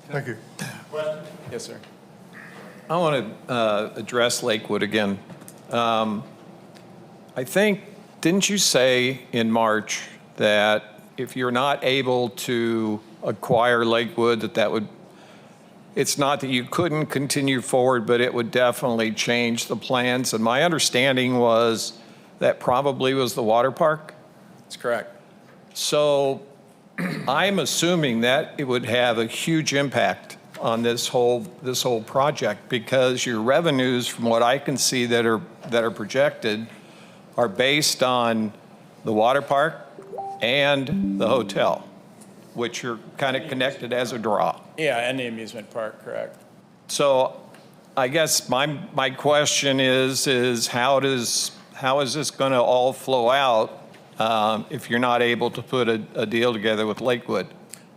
Thank you. Yes, sir. I want to address Lakewood again. I think, didn't you say in March that if you're not able to acquire Lakewood, that would, it's not that you couldn't continue forward, but it would definitely change the plans? And my understanding was that probably was the water park. That's correct. So I'm assuming that it would have a huge impact on this whole project, because your revenues, from what I can see that are projected, are based on the water park and the hotel, which are kind of connected as a draw. Yeah, and the amusement park, correct. So I guess my question is how is this going to all flow out if you're not able to put a deal together with Lakewood?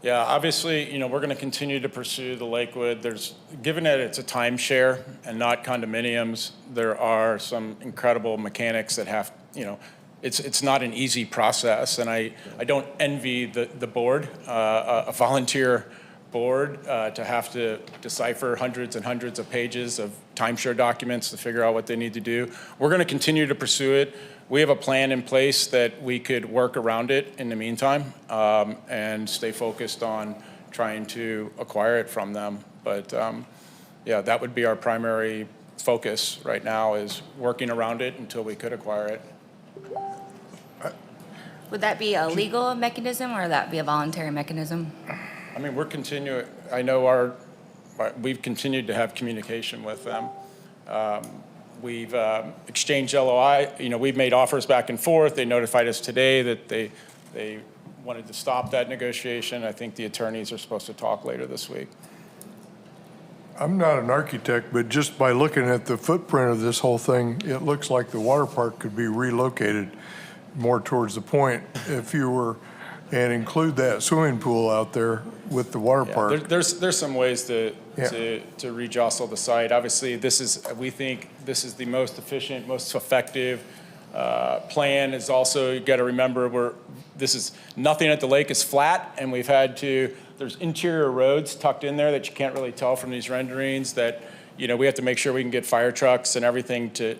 Yeah, obviously, we're going to continue to pursue the Lakewood. Given that it's a timeshare and not condominiums, there are some incredible mechanics that have, it's not an easy process. And I don't envy the board, a volunteer board, to have to decipher hundreds and hundreds of pages of timeshare documents to figure out what they need to do. We're going to continue to pursue it. We have a plan in place that we could work around it in the meantime, and stay focused on trying to acquire it from them. But yeah, that would be our primary focus right now, is working around it until we could acquire it. Would that be a legal mechanism, or would that be a voluntary mechanism? I mean, I know we've continued to have communication with them. We've exchanged LOI. We've made offers back and forth. They notified us today that they wanted to stop that negotiation. I think the attorneys are supposed to talk later this week. I'm not an architect, but just by looking at the footprint of this whole thing, it looks like the water park could be relocated more towards the point if you were, and include that swimming pool out there with the water park. There's some ways to rejostle the site. Obviously, we think this is the most efficient, most effective plan. Is also, you got to remember, this is nothing at the lake is flat, and there's interior roads tucked in there that you can't really tell from these renderings. That we have to make sure we can get fire trucks and everything to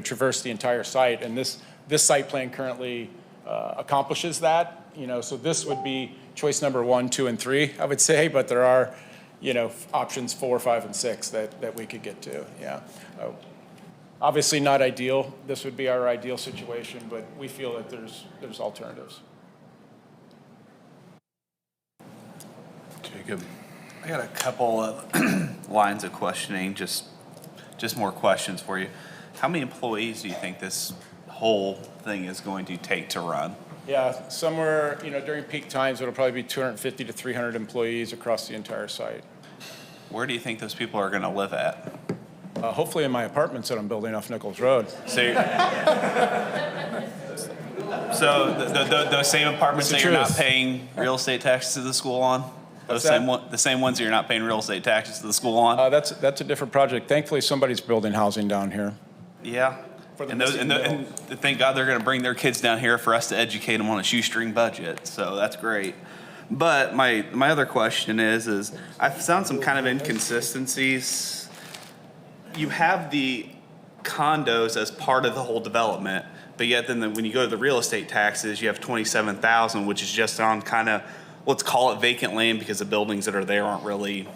traverse the entire site. And this site plan currently accomplishes that. So this would be choice number 1, 2, and 3, I would say, but there are, options 4, 5, and 6 that we could get to. Yeah. Obviously not ideal. This would be our ideal situation, but we feel that there's alternatives. Jacob. I got a couple of lines of questioning, just more questions for you. How many employees do you think this whole thing is going to take to run? Yeah, somewhere, during peak times, it'll probably be 250 to 300 employees across the entire site. Where do you think those people are going to live at? Hopefully in my apartments that I'm building off Nichols Road. So those same apartments that you're not paying real estate taxes to the school on? The same ones that you're not paying real estate taxes to the school on? That's a different project. Thankfully, somebody's building housing down here. Yeah. And thank God they're going to bring their kids down here for us to educate them on a shoestring budget. So that's great. But my other question is I've found some kind of inconsistencies. You have the condos as part of the whole development, but yet then when you go to the real estate taxes, you have $27,000, which is just on kind of, let's call it vacant land, because the buildings that are there aren't really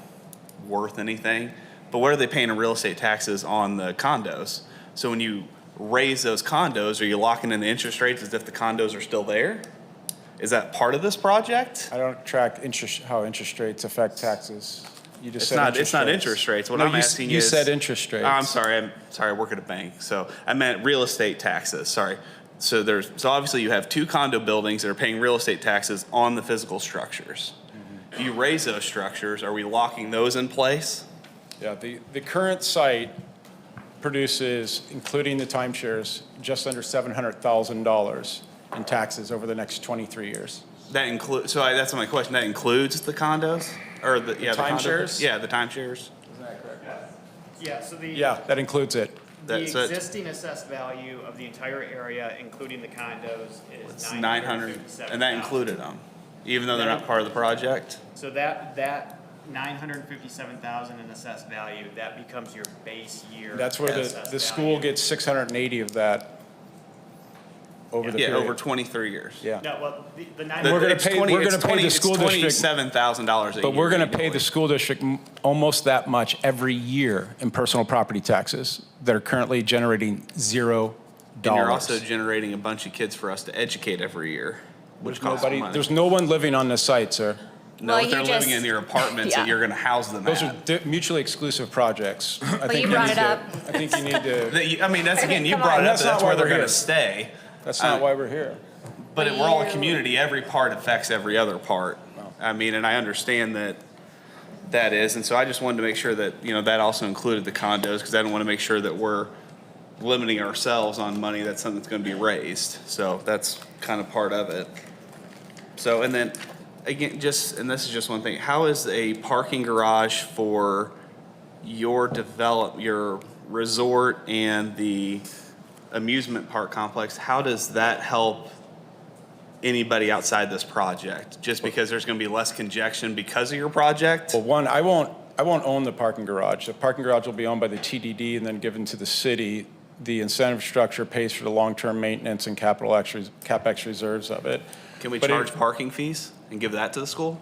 worth anything. But what are they paying in real estate taxes on the condos? So when you raise those condos, are you locking in the interest rates as if the condos are still there? Is that part of this project? I don't track how interest rates affect taxes. You just It's not interest rates. What I'm asking you is... said interest rates. I'm sorry, I work at a bank. So I meant real estate taxes, sorry. So obviously you have 2 condo buildings that are paying real estate taxes on the physical structures. Mm-hmm. If you raise those structures, are we locking those in place? Yeah, the current site produces, including the timeshares, just under $700,000 in taxes over the next 23 years. That includes, that's my question, that includes the condos? Or the timeshares? Yeah, the timeshares. Isn't that correct? Yeah, that includes it. The existing assessed value of the entire area, including the condos, is 900, and that included them, even though they're not part of the project? So that $957,000 in assessed value, that becomes your base year. That's where assessed the school value. gets 680 of that over the Yeah, period. over 23 years. Yeah. No, well, the nine. We're gonna It's pay- 20 we're gonna it's pay the 20 it's school district- $27,000 a year. But we're going to pay annually. the school district almost that much every year in personal property taxes that are currently generating $0. And you're also generating a bunch of kids for us to educate every year, which costs money. There's no one living on this site, sir. No, Well, if they're you living just- in your apartments Yeah. that you're going to house them Those at. are mutually exclusive projects. I think you brought need it to- up. I think you need to, I mean, that's again, you Come brought on. it up, That's that not that's why where they're we're going here. to stay. that's not why we're here. But we're all a community. Every part affects every other part. I mean, and I understand that that is. And so I just wanted to make sure that, you know, that also included the condos because I don't want to make sure that we're limiting ourselves on money that's something that's going to be raised. So that's kind of part of it. So, and then again, and this is just one thing, how is a parking garage for your resort and the amusement park complex, how does that help anybody outside this project? Just because there's going to be less congestion because of your project? Well, one, I won't own the parking garage. The parking garage will be owned by the TDD and then given to the city. The incentive structure pays for the long-term maintenance and CapEx reserves of it. Can we But charge parking fees and give that to the school?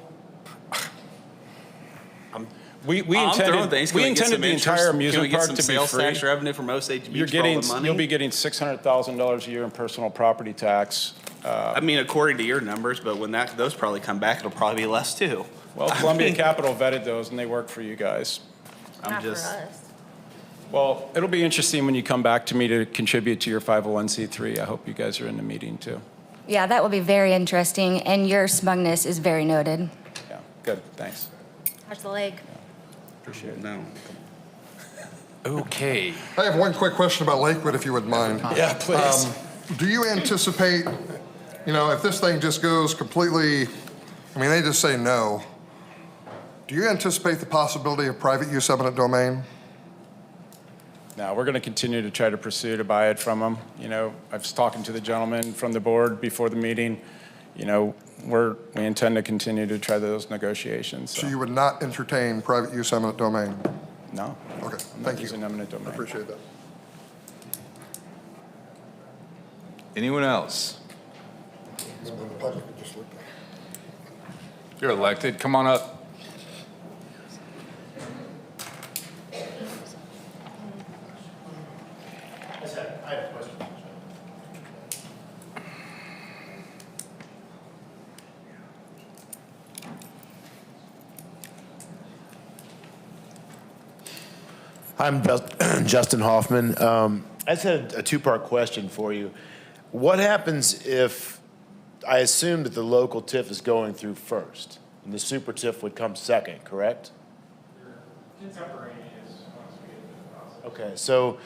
We I'm throwing intended, things. Can we get intended some the interest? entire Can we amusement get park some to be sales free. tax revenue from Osage Beach for all the money? You'll be getting $600,000 a year in personal property tax. I mean, according to your numbers, but when those probably come back, it'll probably be less too. Well, Columbia Capital vetted those and they work for you guys. I'm just, Well, it'll be interesting when you come back to me to contribute to your 501c3. I hope you guys are in the meeting too. Yeah, that will be very interesting, and your smugness is very noted. Yeah, good, thanks. How's the leg? Appreciate it. no. Okay. I have one quick question about Lakewood, if you wouldn't mind. Yeah, please. Do you anticipate, you know, if this thing just goes completely, I mean, they just say no, do you anticipate the possibility of private use eminent domain? Now, we're going to continue to try to pursue to buy it from them. You know, I was talking to the gentleman from the board before the meeting. You know, we intend to continue to try those negotiations. So you would not entertain private use eminent domain? No, Okay, I'm not thank you. using eminent domain. I appreciate that. Anyone else? The public could just look at it. You're elected. Come on up. I'm Justin Hoffman. I just had a two-part question for you. What happens if, I assume that the local TIF is going through first, and the super TIF would come second, correct? Okay, so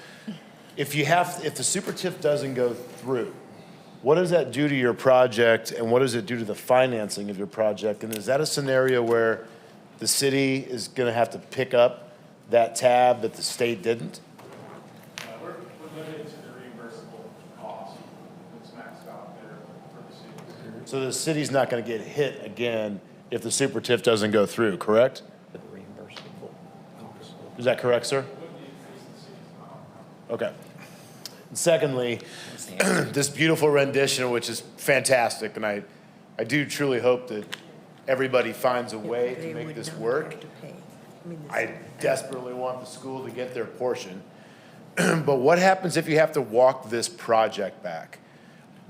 if the super TIF doesn't go through, what does that do to your project, and what does it do to the financing of your project? And is that a scenario where the city is going to have to pick up that tab that the state didn't? We're limited to the reimbursable cost that's maxed out there for the city. So the city's not going to get hit again if the super TIF doesn't go through, correct? Is that correct, sir? Okay. And secondly, this beautiful rendition, which is fantastic, and I do truly hope that everybody finds a way to make this work. I desperately want the school to get their portion. But what happens if you have to walk this project back?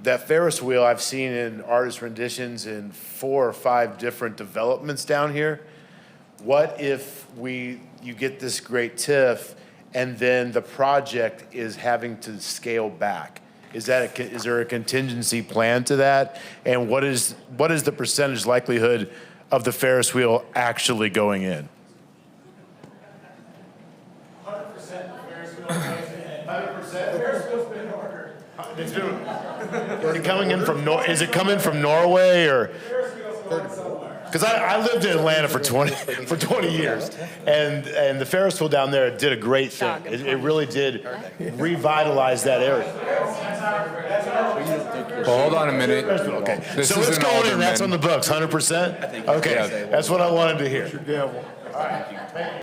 That Ferris wheel I've seen in artist renditions in 4 or 5 different developments down here. What if you get this great TIF and then the project is having to scale back? Is there a contingency plan to that? And what is the percentage likelihood of the Ferris wheel actually going in? 100%. Is it coming in from is it coming from Norway or? Because I lived in Atlanta for 20 years, and the Ferris wheel down there did a great thing. It really did revitalize that area. Well, hold on a minute. Okay, This so is it's an going in, that's on alderman. the books, 100%? Okay, that's what I wanted to hear.